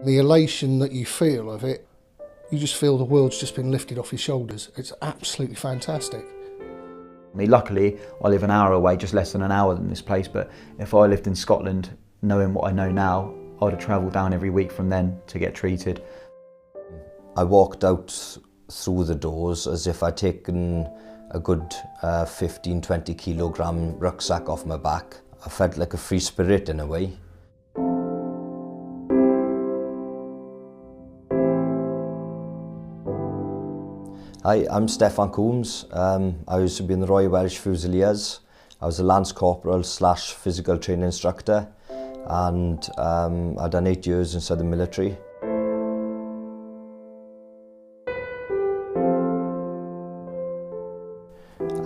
The elation that you feel of it, you just feel the world's just been lifted off your shoulders. It's absolutely fantastic. I mean, luckily, I live an hour away, just less than an hour than this place, but if I lived in Scotland, knowing what I know now, I would have travelled down every week from then to get treated. I walked out through the doors as if I'd taken a good 15-20 kilogram rucksack off my back. I felt like a free spirit in a way. Hi, I'm Stefan. I used to be in the Royal Welsh Fusiliers. I was a Lance Corporal / physical training instructor, and I'd done 8 years inside the military.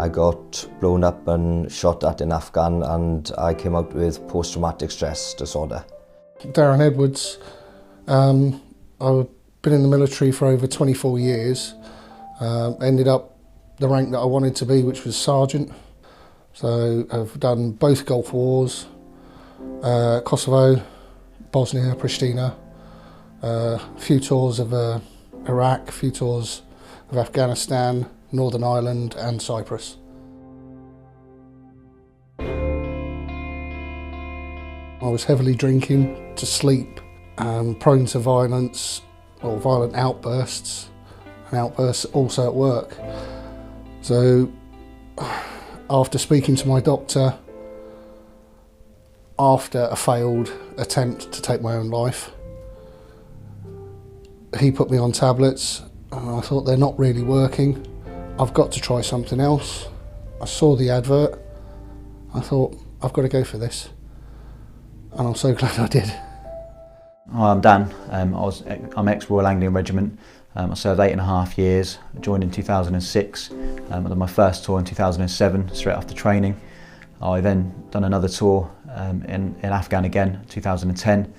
I got blown up and shot at in Afghan, and I came out with post-traumatic stress disorder. Darren Edwards, I've been in the military for over 24 years. Ended up the rank that I wanted to be, which was sergeant. So I've done both Gulf Wars, Kosovo, Bosnia, Pristina, a few tours of Iraq, a few tours of Afghanistan, Northern Ireland and Cyprus. I was heavily drinking to sleep, prone to violence or violent outbursts. And outbursts also at work. So after speaking to my doctor, after a failed attempt to take my own life, he put me on tablets, and I thought they're not really working. I've got to try something else. I saw the advert, I thought I've got to go for this, and I'm so glad I did. Hi, I'm Dan. I'm ex-Royal Anglian Regiment. I served 8.5 years, I joined in 2006, I did my first tour in 2007, straight after training. I then done another tour in Afghan again, 2010,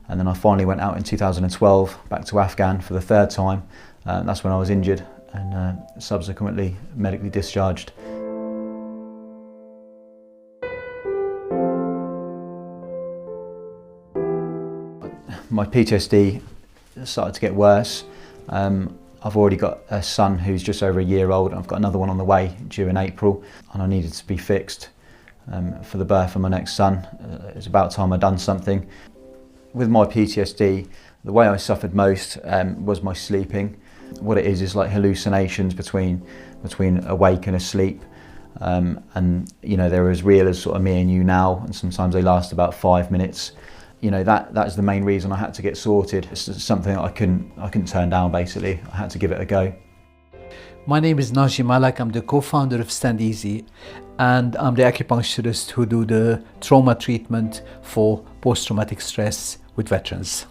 and then I finally went out in 2012, back to Afghan for the third time. That's when I was injured and subsequently medically discharged. My PTSD started to get worse. I've already got a son who's just over a year old, and I've got another one on the way due in April, and I needed to be fixed for the birth of my next son. It's about time I'd done something. With my PTSD, the way I suffered most was my sleeping. What it is like hallucinations between awake and asleep, and you know, they're as real as sort of me and you now, and sometimes they last about 5 minutes. You know, that's the main reason I had to get sorted. It's something that I couldn't turn down, basically. I had to give it a go. My name is Naji Malak. I'm the co-founder of Stand Easy, and I'm the acupuncturist who do the trauma treatment for post-traumatic stress with veterans.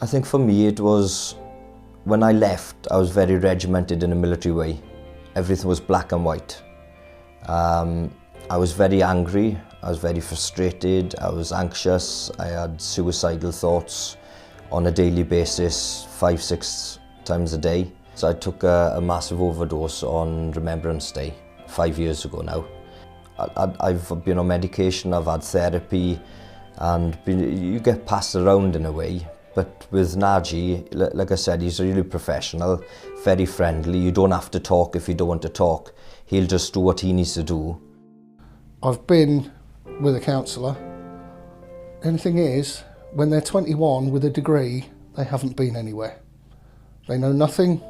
I think for me it was, when I left, I was very regimented in a military way. Everything was black and white. I was very angry, I was very frustrated, I was anxious, I had suicidal thoughts on a daily basis, 5-6 times a day. So I took a massive overdose on Remembrance Day, 5 years ago now. I've been on medication, I've had therapy, and you get passed around in a way. But with Naji, like I said, he's really professional, very friendly. You don't have to talk if you don't want to talk. He'll just do what he needs to do. I've been with a counsellor. And the thing is, when they're 21 with a degree, they haven't been anywhere. They know nothing.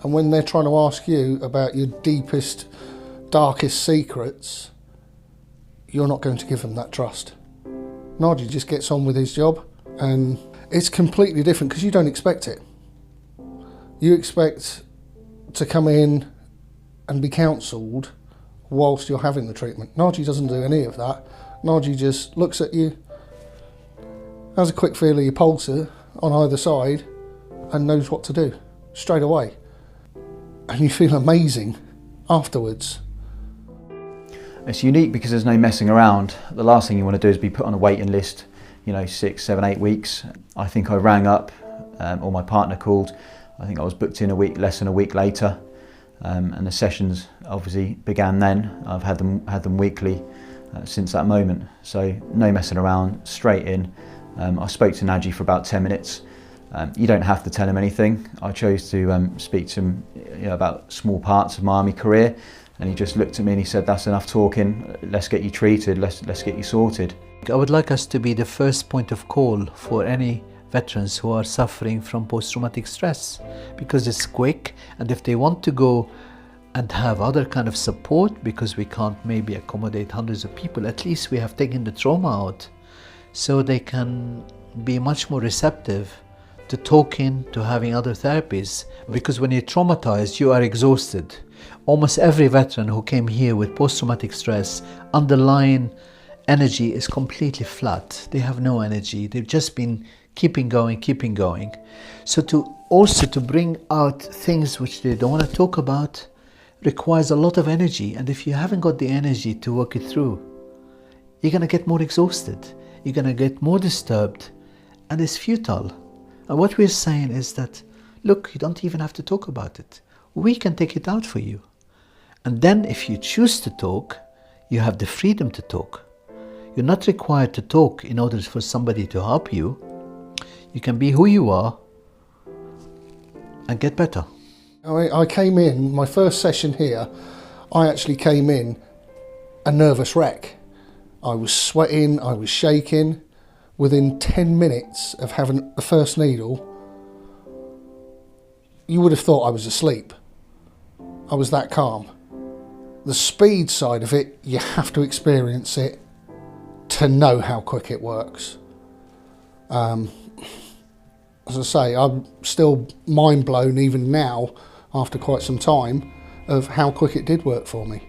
And when they're trying to ask you about your deepest, darkest secrets, you're not going to give them that trust. Naji just gets on with his job, and it's completely different because you don't expect it. You expect to come in and be counselled whilst you're having the treatment. Naji doesn't do any of that. Naji just looks at you, has a quick feel of your pulse on either side, and knows what to do straight away. And you feel amazing afterwards. It's unique because there's no messing around. The last thing you want to do is be put on a waiting list, you know, 6, 7, 8 weeks. I think I rang up, or my partner called. I think I was booked in less than a week later. and the sessions obviously began then. I've had them weekly since that moment, so no messing around, straight in. I spoke to Naji for about 10 minutes. You don't have to tell him anything. I chose to speak to him about small parts of my army career, and he just looked at me and he said, "That's enough talking, let's get you treated, let's get you sorted." I would like us to be the first point of call for any veterans who are suffering from post-traumatic stress, because it's quick, and if they want to go and have other kind of support, because we can't maybe accommodate hundreds of people, at least we have taken the trauma out, so they can be much more receptive to talking, to having other therapies. Because when you're traumatized, you are exhausted. Almost every veteran who came here with post-traumatic stress, underlying energy is completely flat. They have no energy. They've just been keeping going. So to bring out things which they don't want to talk about requires a lot of energy. And if you haven't got the energy to work it through, you're going to get more exhausted. You're going to get more disturbed, and it's futile. And what we're saying is that, look, you don't even have to talk about it. We can take it out for you. And then if you choose to talk, you have the freedom to talk. You're not required to talk in order for somebody to help you. You can be who you are and get better. I came in, my first session here, I actually came in a nervous wreck. I was sweating, I was shaking. Within 10 minutes of having the first needle, you would have thought I was asleep. I was that calm. The speed side of it, you have to experience it to know how quick it works. As I say, I'm still mind blown even now, after quite some time, of how quick it did work for me.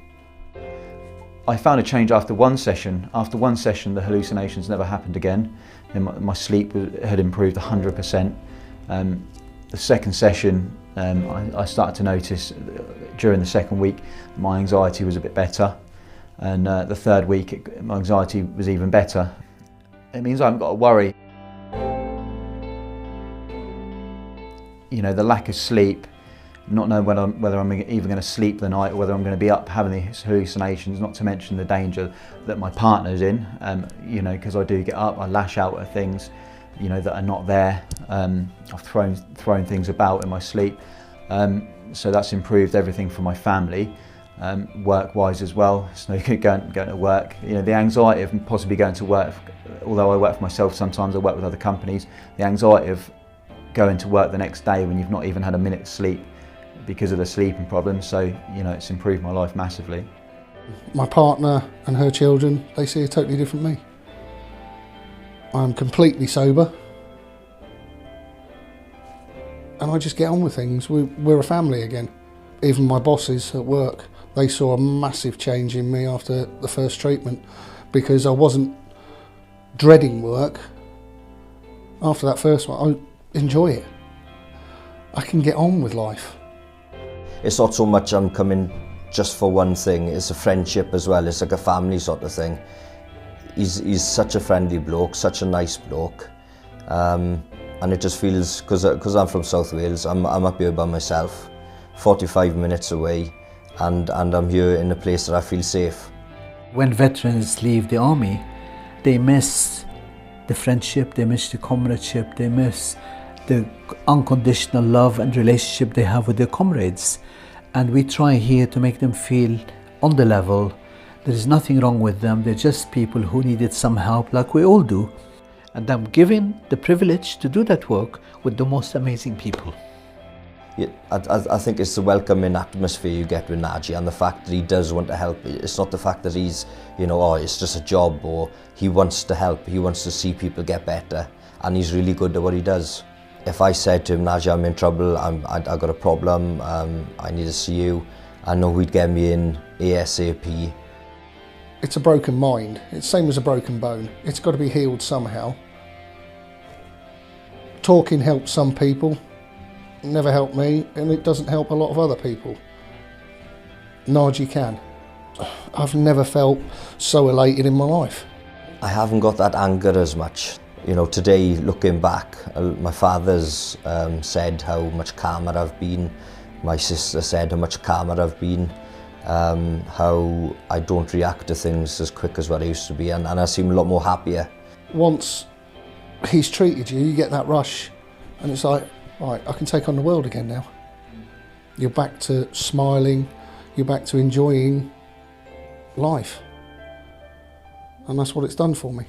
I found a change after one session. After one session, the hallucinations never happened again. And my sleep had improved 100%. The second session, I started to notice during the second week, my anxiety was a bit better. And the third week, my anxiety was even better. It means I haven't got to worry. You know, the lack of sleep, not knowing whether I'm even going to sleep the night or whether I'm going to be up having these hallucinations, not to mention the danger that my partner's in, you know, because I do get up, I lash out at things, you know, that are not there. I've thrown things about in my sleep. So that's improved everything for my family, work-wise as well. It's no good going to work. You know, the anxiety of possibly going to work, although I work for myself sometimes, I work with other companies, the anxiety of going to work the next day when you've not even had a minute's sleep because of the sleeping problems. So, you know, it's improved my life massively. My partner and her children, they see a totally different me. I'm completely sober, and I just get on with things. We're a family again. Even my bosses at work, they saw a massive change in me after the first treatment, because I wasn't dreading work. After that first one, I enjoy it. I can get on with life. It's not so much I'm coming just for one thing, it's a friendship as well, it's like a family sort of thing. He's such a friendly bloke, such a nice bloke, and it just feels, because I'm from South Wales, I'm up here by myself, 45 minutes away, and I'm here in a place that I feel safe. When veterans leave the army, they miss the friendship, they miss the comradeship, they miss the unconditional love and relationship they have with their comrades. And we try here to make them feel on the level. There is nothing wrong with them, they're just people who needed some help like we all do. And I'm given the privilege to do that work with the most amazing people. Yeah, I think it's the welcoming atmosphere you get with Naji, and the fact that he does want to help. It's not the fact that he's, you know, oh, it's just a job, or he wants to help, he wants to see people get better, and he's really good at what he does. If I said to him, Naji, I'm in trouble, I got a problem, I need to see you, I know he'd get me in ASAP. It's a broken mind. It's the same as a broken bone. It's got to be healed somehow. Talking helps some people, never helped me, and it doesn't help a lot of other people. Naji can. I've never felt so elated in my life. I haven't got that anger as much. You know, today, looking back, my father's said how much calmer I've been. My sister said how much calmer I've been, how I don't react to things as quick as what I used to be, and I seem a lot more happier. Once he's treated you, you get that rush, and it's like, right, I can take on the world again now. You're back to smiling, you're back to enjoying life. And that's what it's done for me.